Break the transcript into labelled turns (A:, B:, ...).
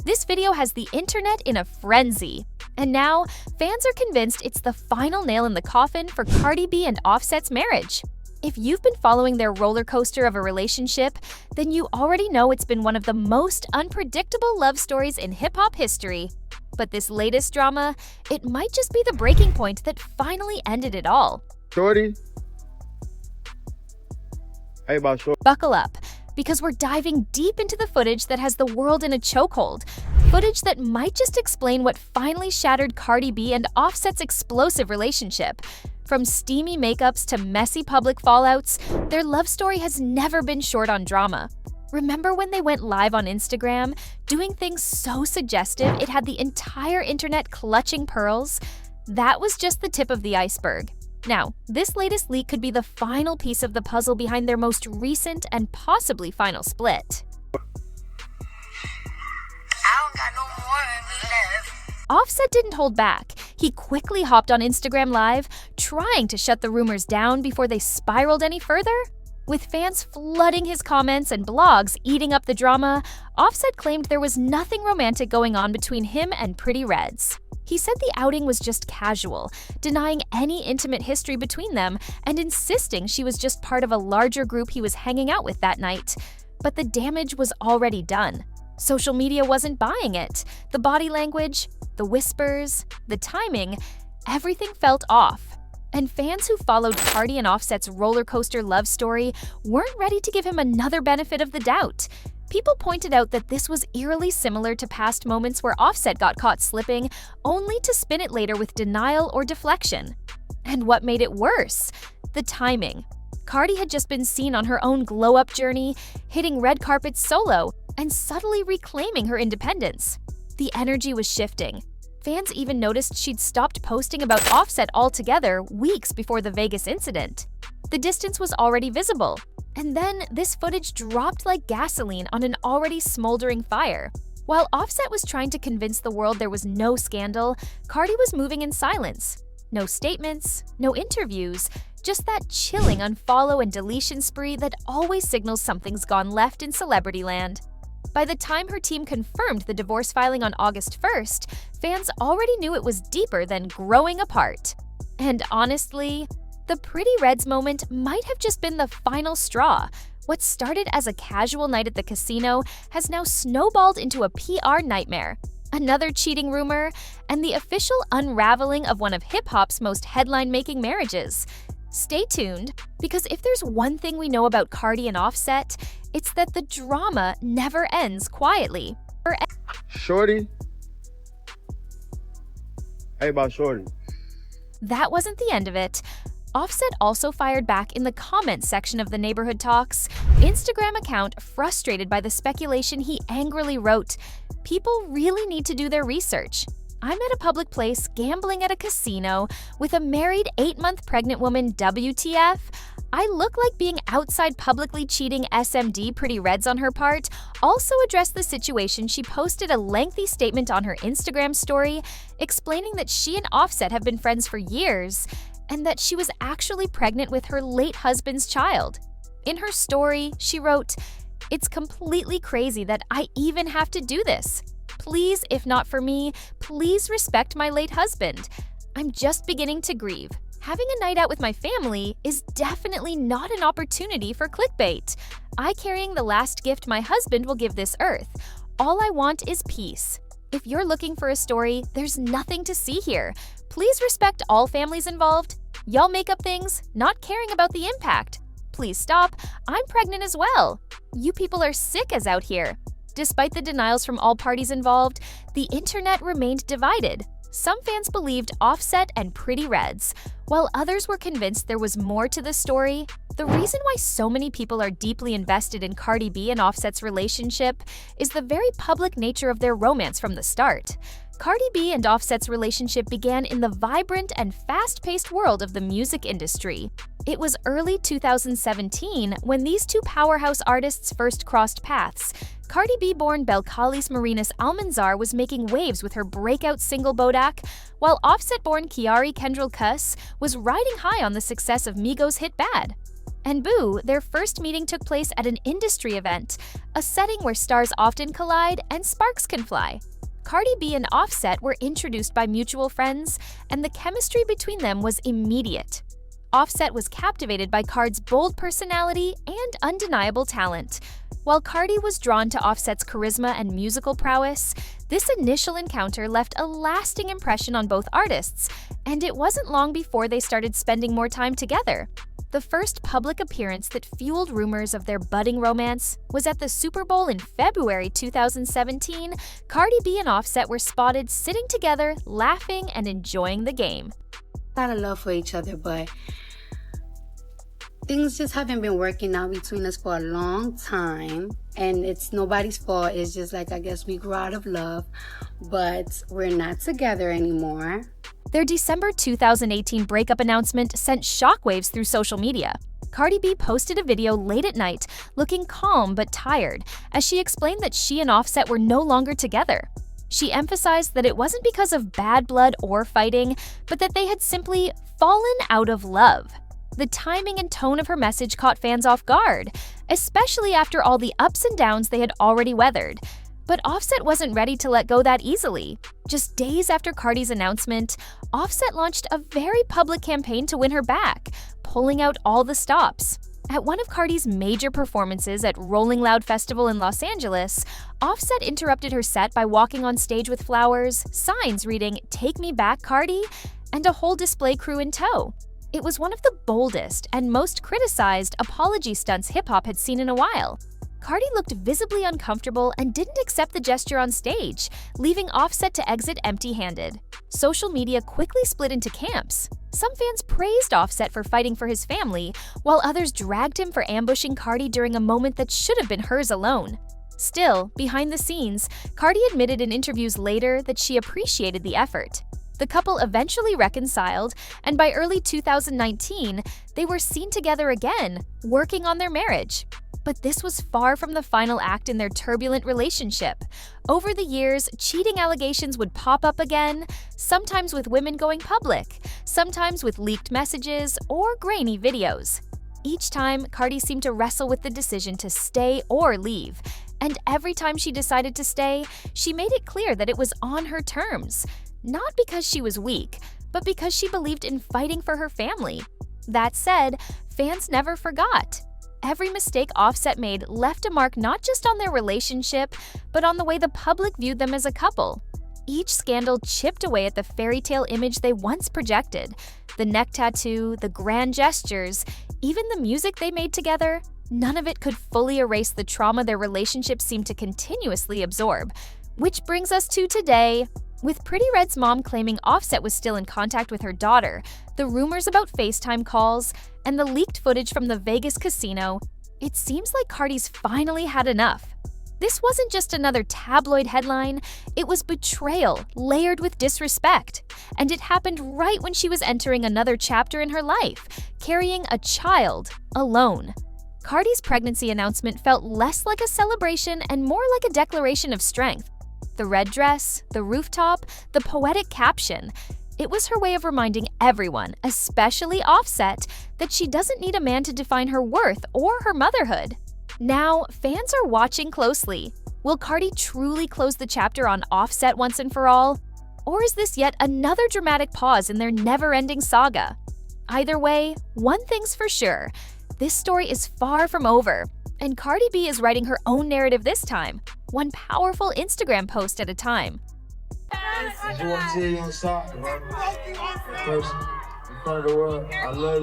A: This video has the internet in a frenzy. And now, fans are convinced it's the final nail in the coffin for Cardi B and Offset's marriage. If you've been following their roller coaster of a relationship, then you already know it's been one of the most unpredictable love stories in hip-hop history. But this latest drama, it might just be the breaking point that finally ended it all.
B: Shorty. Hey, about short.
A: Buckle up, because we're diving deep into the footage that has the world in a chokehold. Footage that might just explain what finally shattered Cardi B and Offset's explosive relationship. From steamy makeups to messy public fallouts, their love story has never been short on drama. Remember when they went live on Instagram, doing things so suggestive it had the entire internet clutching pearls? That was just the tip of the iceberg. Now, this latest leak could be the final piece of the puzzle behind their most recent and possibly final split. Offset didn't hold back. He quickly hopped on Instagram Live, trying to shut the rumors down before they spiraled any further. With fans flooding his comments and blogs eating up the drama, Offset claimed there was nothing romantic going on between him and Pretty Reds. He said the outing was just casual, denying any intimate history between them and insisting she was just part of a larger group he was hanging out with that night. But the damage was already done. Social media wasn't buying it. The body language, the whispers, the timing, everything felt off. And fans who followed Cardi and Offset's roller coaster love story weren't ready to give him another benefit of the doubt. People pointed out that this was eerily similar to past moments where Offset got caught slipping, only to spin it later with denial or deflection. And what made it worse? The timing. Cardi had just been seen on her own glow-up journey, hitting red carpets solo, and subtly reclaiming her independence. The energy was shifting. Fans even noticed she'd stopped posting about Offset altogether weeks before the Vegas incident. The distance was already visible. And then this footage dropped like gasoline on an already smoldering fire. While Offset was trying to convince the world there was no scandal, Cardi was moving in silence. No statements, no interviews, just that chilling unfollow and deletion spree that always signals something's gone left in celebrity land. By the time her team confirmed the divorce filing on August 1st, fans already knew it was deeper than growing apart. And honestly, the Pretty Reds moment might have just been the final straw. What started as a casual night at the casino has now snowballed into a PR nightmare, another cheating rumor, and the official unraveling of one of hip-hop's most headline-making marriages. Stay tuned, because if there's one thing we know about Cardi and Offset, it's that the drama never ends quietly.
B: Shorty. Hey, about shorty.
A: That wasn't the end of it. Offset also fired back in the comments section of the Neighborhood Talks Instagram account, frustrated by the speculation. He angrily wrote, "People really need to do their research. I'm at a public place gambling at a casino with a married 8-month pregnant woman, WTF? I look like being outside publicly cheating SMD Pretty Reds on her part." Also addressed the situation. She posted a lengthy statement on her Instagram story explaining that she and Offset have been friends for years and that she was actually pregnant with her late husband's child. In her story, she wrote, "It's completely crazy that I even have to do this. Please, if not for me, please respect my late husband. I'm just beginning to grieve. Having a night out with my family is definitely not an opportunity for clickbait. I carrying the last gift my husband will give this earth. All I want is peace. If you're looking for a story, there's nothing to see here. Please respect all families involved. Y'all make up things, not caring about the impact. Please stop. I'm pregnant as well. You people are sick as out here." Despite the denials from all parties involved, the internet remained divided. Some fans believed Offset and Pretty Reds, while others were convinced there was more to the story. The reason why so many people are deeply invested in Cardi B and Offset's relationship is the very public nature of their romance from the start. Cardi B and Offset's relationship began in the vibrant and fast-paced world of the music industry. It was early 2017 when these two powerhouse artists first crossed paths. Cardi B-born Belcalis Marinas Almanzar was making waves with her breakout single Bodak, while Offset-born Kiari Kendrell Kuss was riding high on the success of Migos' hit Bad. And boo, their first meeting took place at an industry event, a setting where stars often collide and sparks can fly. Cardi B and Offset were introduced by mutual friends, and the chemistry between them was immediate. Offset was captivated by Card's bold personality and undeniable talent. While Cardi was drawn to Offset's charisma and musical prowess, this initial encounter left a lasting impression on both artists, and it wasn't long before they started spending more time together. The first public appearance that fueled rumors of their budding romance was at the Super Bowl in February 2017. Cardi B and Offset were spotted sitting together, laughing and enjoying the game.
C: A lot of love for each other, but things just haven't been working out between us for a long time, and it's nobody's fault. It's just like, I guess we grew out of love, but we're not together anymore.
A: Their December 2018 breakup announcement sent shockwaves through social media. Cardi B posted a video late at night, looking calm but tired, as she explained that she and Offset were no longer together. She emphasized that it wasn't because of bad blood or fighting, but that they had simply fallen out of love. The timing and tone of her message caught fans off guard, especially after all the ups and downs they had already weathered. But Offset wasn't ready to let go that easily. Just days after Cardi's announcement, Offset launched a very public campaign to win her back, pulling out all the stops. At one of Cardi's major performances at Rolling Loud Festival in Los Angeles, Offset interrupted her set by walking on stage with flowers, signs reading "Take Me Back, Cardi," and a whole display crew in tow. It was one of the boldest and most criticized apology stunts hip-hop had seen in a while. Cardi looked visibly uncomfortable and didn't accept the gesture on stage, leaving Offset to exit empty-handed. Social media quickly split into camps. Some fans praised Offset for fighting for his family, while others dragged him for ambushing Cardi during a moment that should have been hers alone. Still, behind the scenes, Cardi admitted in interviews later that she appreciated the effort. The couple eventually reconciled, and by early 2019, they were seen together again, working on their marriage. But this was far from the final act in their turbulent relationship. Over the years, cheating allegations would pop up again, sometimes with women going public, sometimes with leaked messages or grainy videos. Each time, Cardi seemed to wrestle with the decision to stay or leave. And every time she decided to stay, she made it clear that it was on her terms. Not because she was weak, but because she believed in fighting for her family. That said, fans never forgot. Every mistake Offset made left a mark not just on their relationship, but on the way the public viewed them as a couple. Each scandal chipped away at the fairy tale image they once projected. The neck tattoo, the grand gestures, even the music they made together, none of it could fully erase the trauma their relationship seemed to continuously absorb. Which brings us to today. With Pretty Red's mom claiming Offset was still in contact with her daughter, the rumors about FaceTime calls, and the leaked footage from the Vegas casino, it seems like Cardi's finally had enough. This wasn't just another tabloid headline, it was betrayal layered with disrespect. And it happened right when she was entering another chapter in her life, carrying a child alone. Cardi's pregnancy announcement felt less like a celebration and more like a declaration of strength. The red dress, the rooftop, the poetic caption. It was her way of reminding everyone, especially Offset, that she doesn't need a man to define her worth or her motherhood. Now, fans are watching closely. Will Cardi truly close the chapter on Offset once and for all? Or is this yet another dramatic pause in their never-ending saga? Either way, one thing's for sure. This story is far from over, and Cardi B is writing her own narrative this time, one powerful Instagram post at a time.
D: I just want to tell you on top, first, in front of the world, I love you.